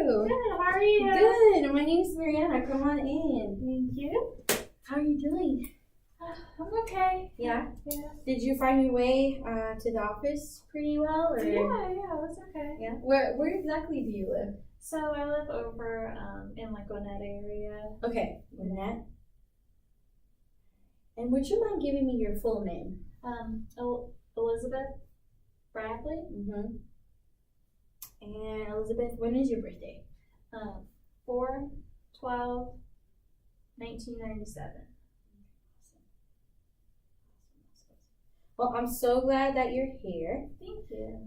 you? Good, how are you? Good. My name's Mariana. Come on in. Thank you. How are you doing? I'm okay. Yeah? Yeah. Did you find your way to the office pretty well? Or? Yeah, it was okay. Yeah. Where exactly do you live? So I live over in like Gwinnett area. Okay. Gwinnett. And would you mind giving me your full name? Elizabeth Bradley. Mm-hmm. And Elizabeth, when is your birthday? 4/12/1997. Well, I'm so glad that you're here. Thank you.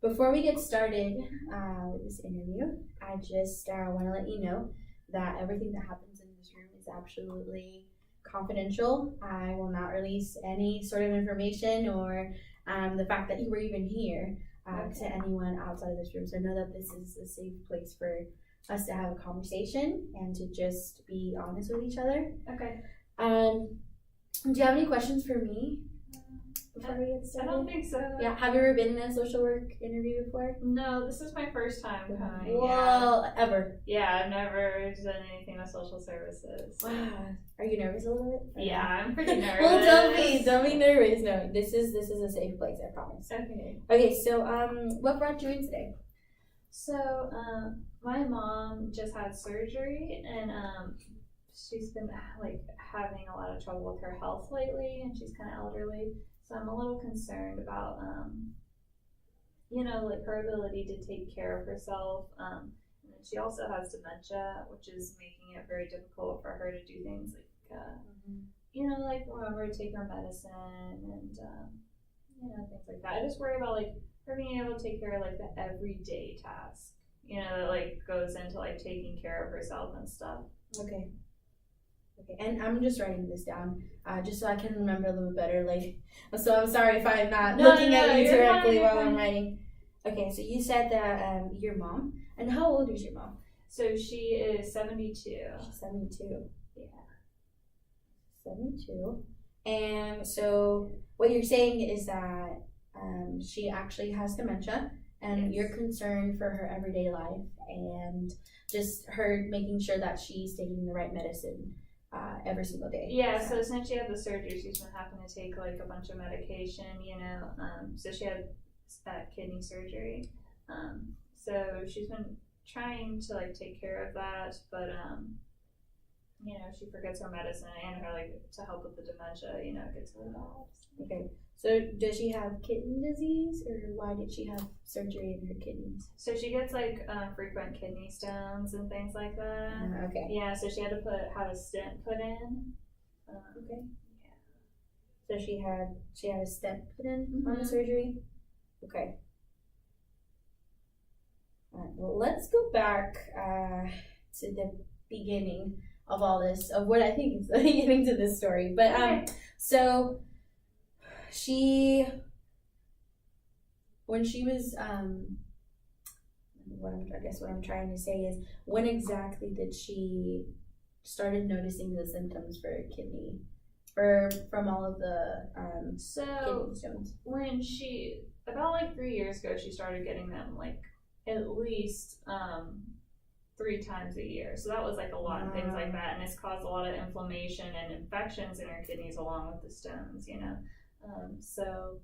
Before we get started with this interview, I just want to let you know that everything that happens in this room is absolutely confidential. I will not release any sort of information or the fact that you were even here to anyone outside of this room. So know that this is a safe place for us to have a conversation and to just be honest with each other. Okay. Do you have any questions for me before we get started? I don't think so. Yeah. Have you ever been in a social work interview before? No, this is my first time coming. Well, ever. Yeah, I've never done anything with social services. Wow. Are you nervous a little bit? Yeah, I'm pretty nervous. Well, don't be nervous. No, this is a safe place, I promise. Okay. Okay, so what brought you in today? So, my mom just had surgery, and she's been like having a lot of trouble with her health lately, and she's kind of elderly. So I'm a little concerned about, like her ability to take care of herself. And she also has dementia, which is making it very difficult for her to do things like, like remember to take her medicine and, things like that. I just worry about like her being able to take care of like the everyday task, that like goes into like taking care of herself and stuff. Okay, and I'm just writing this down, just so I can remember a little better. Like, so I'm sorry if I'm not looking at you directly while I'm writing. Okay, so you said that your mom, and how old is your mom? So she is 72. She's 72. Yeah. 72. And so what you're saying is that she actually has dementia, and you're concerned for her everyday life and just her making sure that she's taking the right medicine every single day. Yeah, so since she had the surgery, she's been having to take like a bunch of medication, so she had kidney surgery. So she's been trying to like take care of that, but she forgets her medicine and her like to help with the dementia, it gets really bad. Okay. So does she have kidney disease, or why did she have surgery in her kidneys? So she gets like frequent kidney stones and things like that. Okay. Yeah, so she had to have a stent put in. Okay. Yeah. So she had a stent put in on the surgery. Okay. All right. Well, let's go back to the beginning of all this, of what I think is the beginning to this story. But so when she was what I'm trying to say is, when exactly did she started noticing the symptoms from all of the kidney stones? When she about like 3 years ago, she started getting them like at least 3 times a year. So that was like a lot of things like that, and it's caused a lot of inflammation and infections in her kidneys along with the stones. So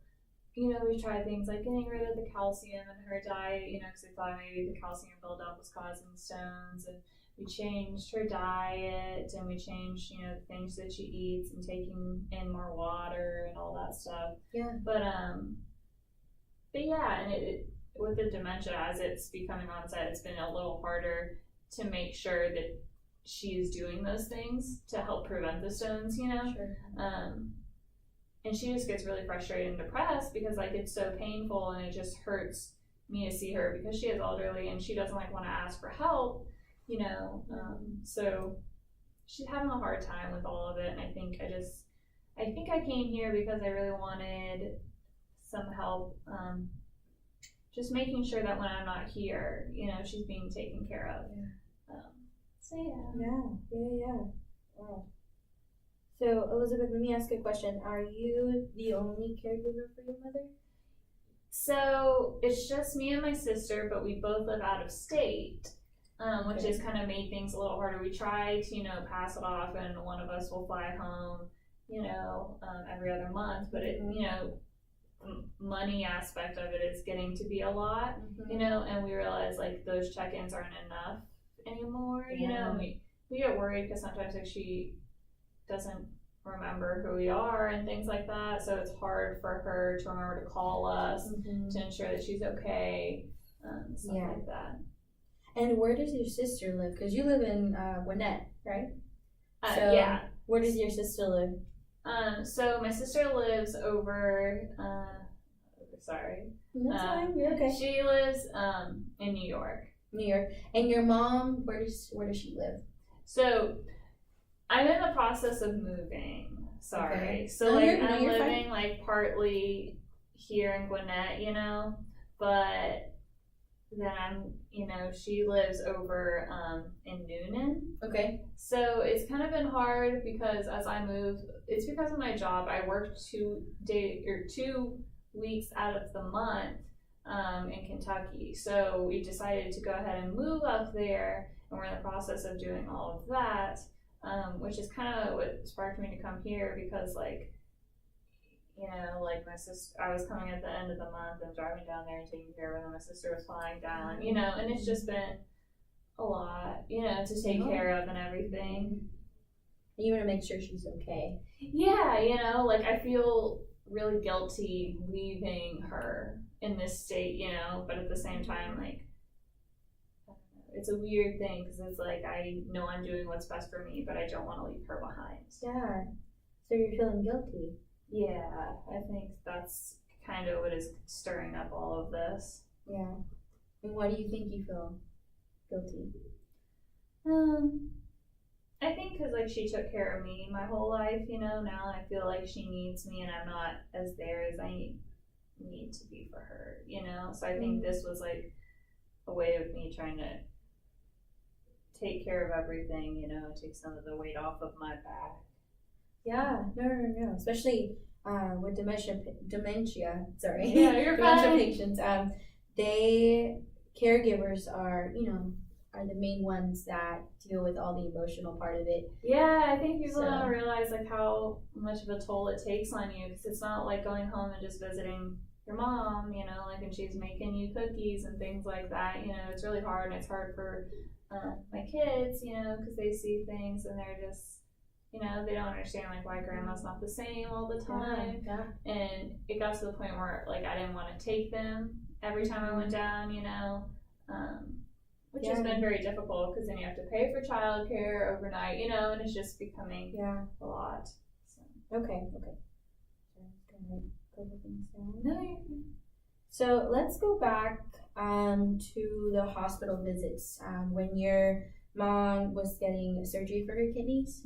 we tried things like getting rid of the calcium in her diet, because we thought maybe the calcium buildup was causing stones, and we changed her diet, and we changed the things that she eats and taking in more water and all that stuff. Yeah. But yeah, and it with the dementia, as it's becoming onset, it's been a little harder to make sure that she's doing those things to help prevent the stones, Sure. And she just gets really frustrated and depressed because like it's so painful, and it just hurts me to see her because she is elderly and she doesn't like want to ask for help, so she's having a hard time with all of it. And I think I came here because I really wanted some help, just making sure that when I'm not here, she's being taken care of. Yeah. Wow. So, Elizabeth, let me ask you a question. Are you the only caregiver for your mother? So it's just me and my sister, but we both live out of state, which has kind of made things a little harder. We try to, pass it off, and one of us will fly home, every other month. But it, money aspect of it is getting to be a lot, and we realize like those check-ins aren't enough anymore, and we get worried because sometimes like she doesn't remember who we are and things like that, so it's hard for her to remember to call us to ensure that she's okay, stuff like that. And where does your sister live? Because you live in Gwinnett, right? Yeah. Where does your sister live? So my sister lives over, sorry. That's fine, you're okay. She lives in New York. New York. And your mom, where does she live? So I'm in the process of moving. Sorry. Okay. So I'm living fine. Like partly here in Gwinnett, but then I'm, she lives over in Noonan. Okay. So it's kind of been hard because as I move, it's because of my job. I work 2 weeks out of the month in Kentucky. So we decided to go ahead and move up there, and we're in the process of doing all of that, which is kind of what sparked me to come here because like my sister, I was coming at the end of the month and driving down there and taking care of her, and my sister was flying down, and it's just been a lot, to take care of and everything. You want to make sure she's okay. Yeah, like I feel really guilty leaving her in this state, but at the same time, like, it's a weird thing because it's like I know I'm doing what's best for me, but I don't want to leave her behind. Yeah. So you're feeling guilty. Yeah, I think that's kind of what is stirring up all of this. Yeah. And why do you think you feel guilty? I think because like she took care of me my whole life, now I feel like she needs me and I'm not as there as I need to be for her, so I think this was like a way of me trying to take care of everything, take some of the weight off of my back. Yeah, no. Especially with dementia. Sorry. Yeah, you're dementia fine. Patients. Caregivers are the main ones that deal with all the emotional part of it. Yeah, I think people don't realize like how much of a toll it takes on you because it's not like going home and just visiting your mom, like and she's making you cookies and things like that. It's really hard, and it's hard for my kids, because they see things and they're just. They don't understand like why grandma's not the same all the time. Yeah. And it got to the point where like I didn't want to take them every time I went down, which has been very difficult because then you have to pay for childcare overnight, and it's just becoming a lot. So. Okay. No. So let's go back to the hospital visits when your mom was getting surgery for her kidneys.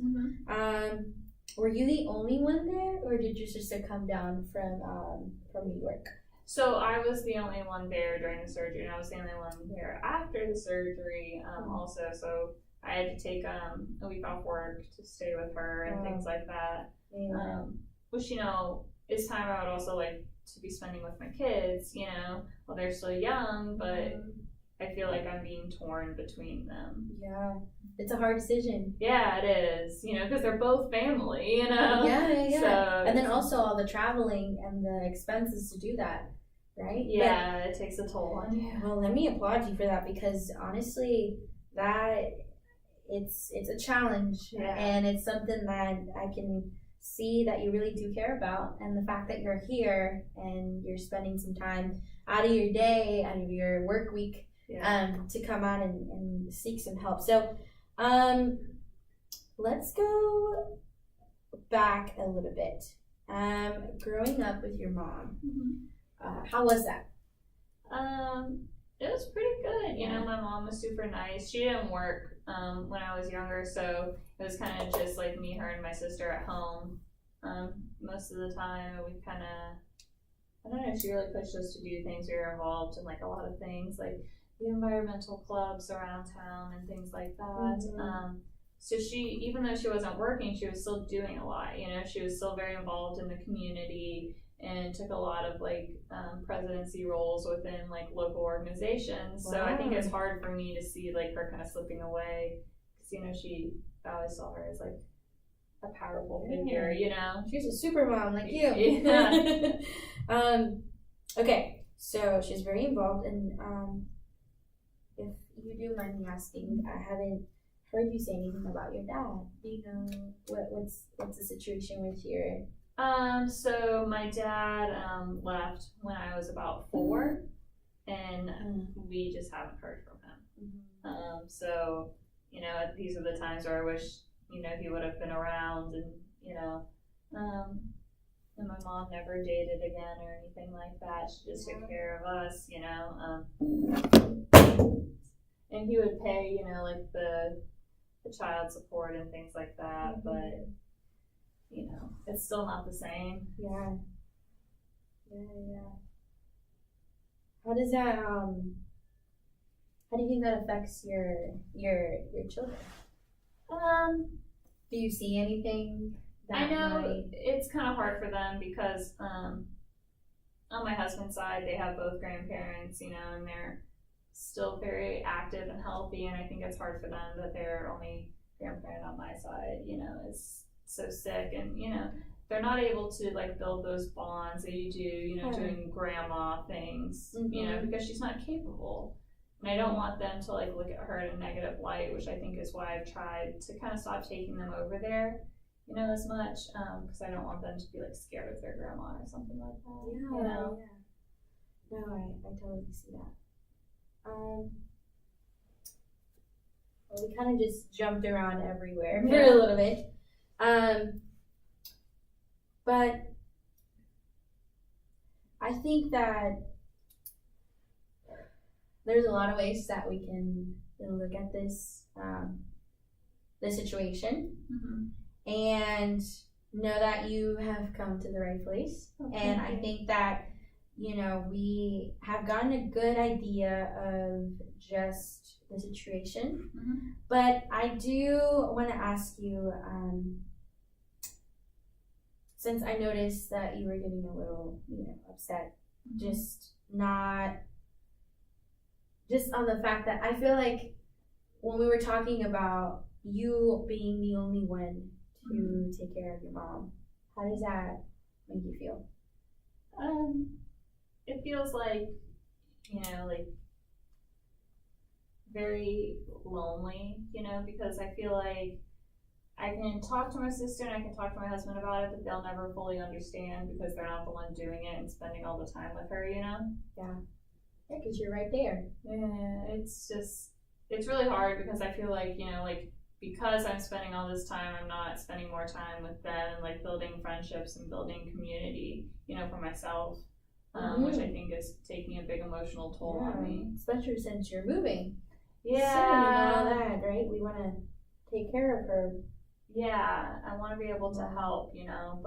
Were you the only one there, or did your sister come down from New York? So I was the only one there during the surgery, and I was the only one there after the surgery also. So I had to take a week off work to stay with her and things like that. Which, is time I would also like to be spending with my kids, while they're still young, but I feel like I'm being torn between them. Yeah, it's a hard decision. Yeah, it is, because they're both family, Yeah. So, and then also all the traveling and the expenses to do that, right? Yeah, it takes a toll on you. Well, let me applaud you for that because honestly, it's a challenge, and it's something that I can see that you really do care about, and the fact that you're here and you're spending some time out of your day, out of your work week, to come out and seek some help. So let's go back a little bit. Growing up with your mom, how was that? It was pretty good. My mom was super nice. She didn't work when I was younger, so it was kind of just like me, her, and my sister at home most of the time. We kind of, I don't know, she really pushed us to do things. We were involved in like a lot of things, like the environmental clubs around town and things like that. So she, even though she wasn't working, she was still doing a lot. She was still very involved in the community and took a lot of like presidency roles within like local organizations. So I think it's hard for me to see like her kind of slipping away, because I always saw her as like a powerful figure, you know. She's a super mom like you. Yeah. Okay, so she's very involved, and if you do mind me asking, I haven't heard you say anything about your dad. Do you know what's the situation with your? So my dad left when I was about 4, and we just haven't heard from him. So you know, these are the times where I wish, you know, he would have been around, and you know, and my mom never dated again or anything like that. She just took care of us, you know. And he would pay, you know, like the child support and things like that, but you know, it's still not the same. Yeah. How does that how do you think that affects your children? Do you see anything that I know it's kind of hard for them because on my husband's side, they have both grandparents, you know, and they're still very active and healthy, and I think it's hard for them that their only grandparent on my side, you know, is so sick, and you know, they're not able to like build those bonds that you do, you know, doing grandma things, you know, because she's not capable. And I don't want them to like look at her in a negative light, which I think is why I've tried to kind of stop taking them over there, you know, as much, because I don't want them to be like scared of their grandma or something like that. Yeah, you know? Yeah. No, I totally see that. Well, we kind of just jumped around everywhere for a little bit. But I think that there's a lot of ways that we can look at this situation, and know that you have come to the right place. And I think that, you know, we have gotten a good idea of just the situation. But I do want to ask you, since I noticed that you were getting a little, you know, upset, just on the fact that I feel like when we were talking about you being the only one to take care of your mom, how does that make you feel? It feels like, you know, like very lonely, you know, because I feel like I can talk to my sister and I can talk to my husband about it, but they'll never fully understand because they're not the one doing it and spending all the time with her, you know? Yeah, because you're right there. Yeah, it's really hard because I feel like, you know, like, because I'm spending all this time, I'm not spending more time with them and like building friendships and building community, you know, for myself, which I think is taking a big emotional toll on me. Especially since you're moving. Yeah. Soon and all that, right? We want to take care of her. Yeah, I want to be able to help, you know,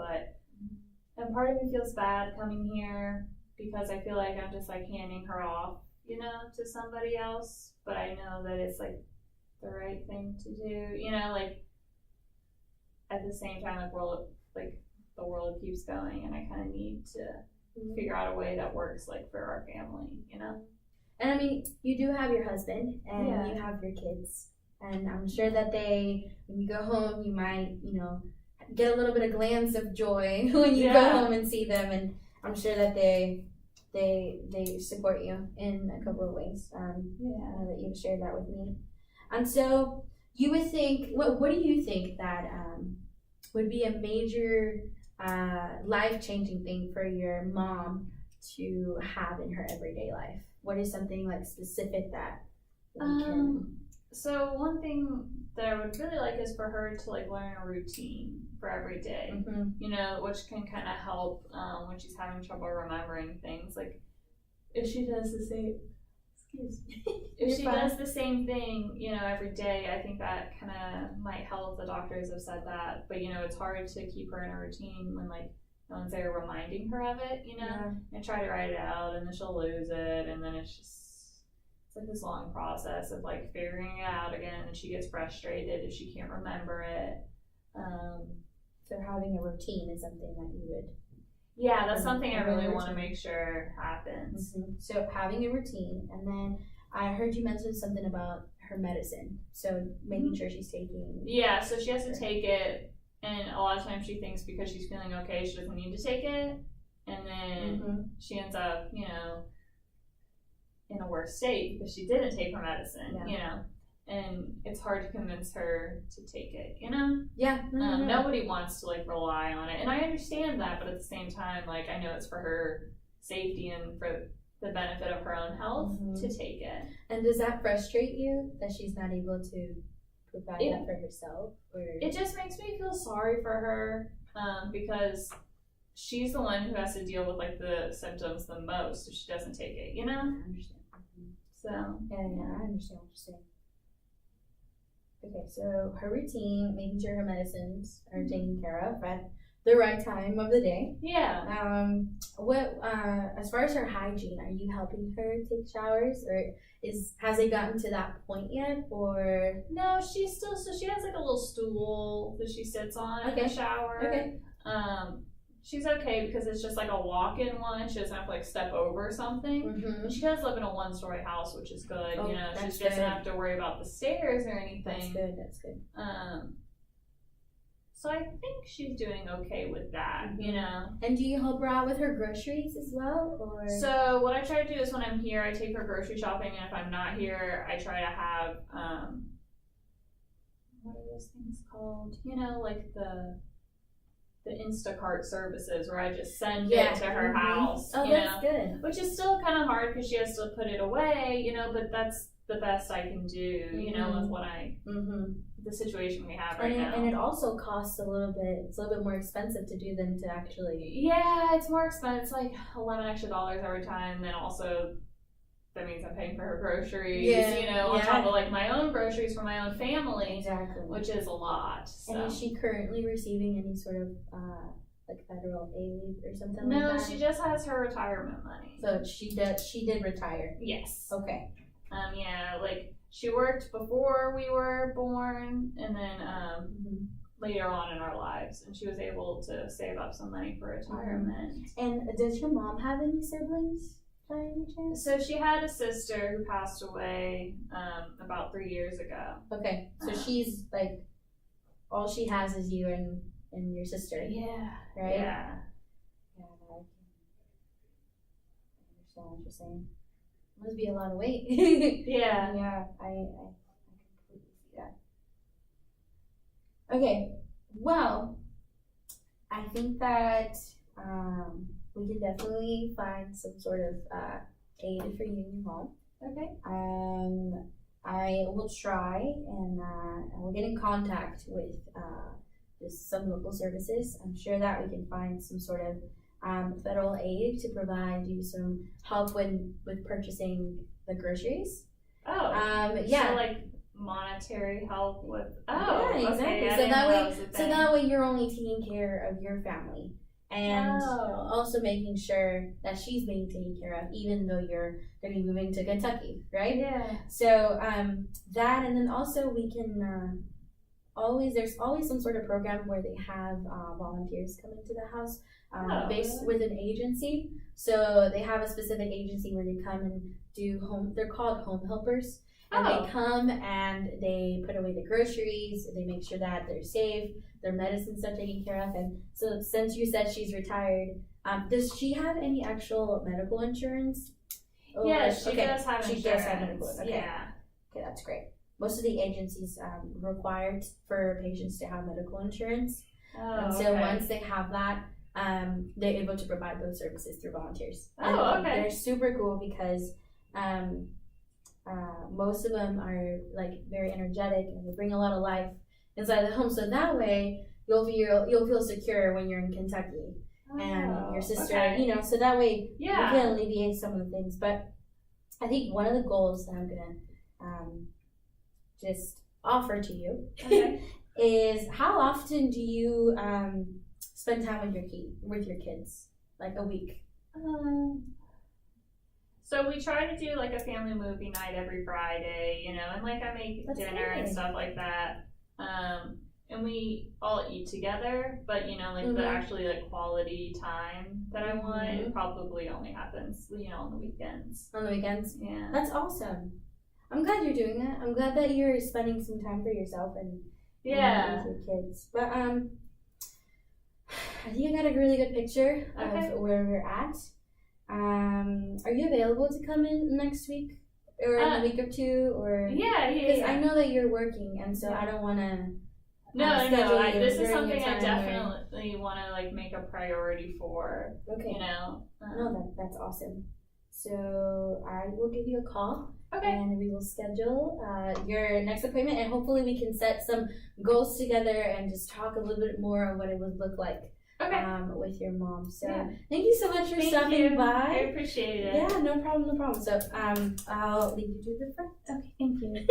and part of me feels bad coming here because I feel like I'm just like handing her off, you know, to somebody else, but I know that it's like the right thing to do, you know, like at the same time, the world keeps going, and I kind of need to figure out a way that works like for our family, you know. And I mean, you do have your husband and you have your kids, and I'm sure that when you go home, you might, you know, get a little bit of glance of joy when you go home and see them, and I'm sure that they support you in a couple of ways. I know that you've shared that with me. And so you would think, what do you think that would be a major life-changing thing for your mom to have in her everyday life? What is something like specific that we can? So one thing that I would really like is for her to like learn a routine for every day, you know, which can kind of help when she's having trouble remembering things. Like if she does the same, does the same thing, you know, every day, I think that kind of might help. The doctors have said that, but you know, it's hard to keep her in a routine when like no one's there reminding her of it, you know, and try to write it out, and then she'll lose it, and then it's like this long process of like figuring it out again, and she gets frustrated if she can't remember it. So having a routine is something that you would. Yeah, that's something I really want to make sure happens. So having a routine, and then I heard you mention something about her medicine. So making sure she's taking. Yeah, so she has to take it, and a lot of times she thinks because she's feeling okay, she doesn't need to take it, and then she ends up, you know, in a worse state because she didn't take her medicine, you know, and it's hard to convince her to take it, you know? Yeah. Nobody wants to, like, rely on it, and I understand that, but at the same time, like, I know it's for her safety and for the benefit of her own health to take it. And does that frustrate you that she's not able to provide that for herself? Or it just makes me feel sorry for her because she's the one who has to deal with, like, the symptoms the most if she doesn't take it, you know? I understand. So yeah, I understand what you're saying. Okay, so her routine, making sure her medicines are taken care of at the right time of the day. Yeah. What as far as her hygiene, are you helping her take showers, or has it gotten to that point yet, or no? She has like a little stool that she sits on in the shower. Okay. She's okay because it's just like a walk-in one. She doesn't have to like step over something. And she does live in a one-story house, which is good. You know, she doesn't have to worry about the stairs or anything. That's good. So I think she's doing okay with that, you know. And do you help her out with her groceries as well, or? So what I try to do is when I'm here, I take her grocery shopping, and if I'm not here, I try to have what are those things called? You know, like the Instacart services where I just send it to her house. Oh, that's good. Which is still kind of hard because she has to put it away, you know, but that's the best I can do, you know, with what the situation we have right now. And it also costs a little bit, it's a little bit more expensive to do than to actually. Yeah, it's more expensive. It's like $11 extra every time. Then also, that means I'm paying for her groceries, you know, on top of like my own groceries for my own family. Exactly. Which is a lot. So. And is she currently receiving any sort of like federal aid or something like that? No, she just has her retirement money. So she did retire? Yes. Okay. Yeah, like she worked before we were born, and then later on in our lives, and she was able to save up some money for retirement. And does your mom have any siblings? By any chance? So she had a sister who passed away about 3 years ago. Okay, so she's like, all she has is you and your sister. Yeah. Right? Yeah. I understand what you're saying. Must be a lot of weight. Yeah. Yeah, I completely see that. Okay, well, I think that we can definitely find some sort of aid for you in your home. Okay. I will try and we'll get in contact with just some local services. I'm sure that we can find some sort of federal aid to provide you some help with purchasing the groceries. Oh. Yeah. So like monetary help with. Oh. Yeah, exactly. Okay. So that way you're only taking care of your family. And also making sure that she's being taken care of, even though you're going to be moving to Kentucky, right? Yeah. So that, and then also we can there's always some sort of program where they have volunteers come into the house based with an agency. So they have a specific agency where they come and do they're called home helpers. And they come and they put away the groceries, they make sure that they're safe, their medicines are taken care of. And so since you said she's retired, does she have any actual medical insurance? Yeah, she does have insurance. She does have medical insurance. Okay. Yeah. Okay, that's great. Most of the agencies require for patients to have medical insurance. And so once they have that, they're able to provide those services through volunteers. And they're super cool because most of them are like very energetic and they bring a lot of life inside the home. So that way you'll feel secure when you're in Kentucky and your sister, you know. So that way you can alleviate some of the things. But I think one of the goals that I'm gonna just offer to you is how often do you spend time with your kids? Like a week? So we try to do like a family movie night every Friday, you know, and like I make dinner and stuff like that. and we all eat together, but you know, like the actually like quality time that I want, it probably only happens, you know, on the weekends. On the weekends? Yeah. That's awesome. I'm glad you're doing that. I'm glad that you're spending some time for yourself and with your kids. But I think I got a really good picture of where we're at. Are you available to come in next week? Or in a week or two? Or because I know that you're working, and so I don't want to. No. This is something I definitely want to like make a priority for. Okay. You know. No, that's awesome. So I will give you a call. Okay. And we will schedule your next appointment, and hopefully we can set some goals together and just talk a little bit more of what it would look like. Okay. With your mom. So thank you so much for stopping by. I appreciate it. Yeah, no problem. So I'll leave you to the front. Okay, thank you.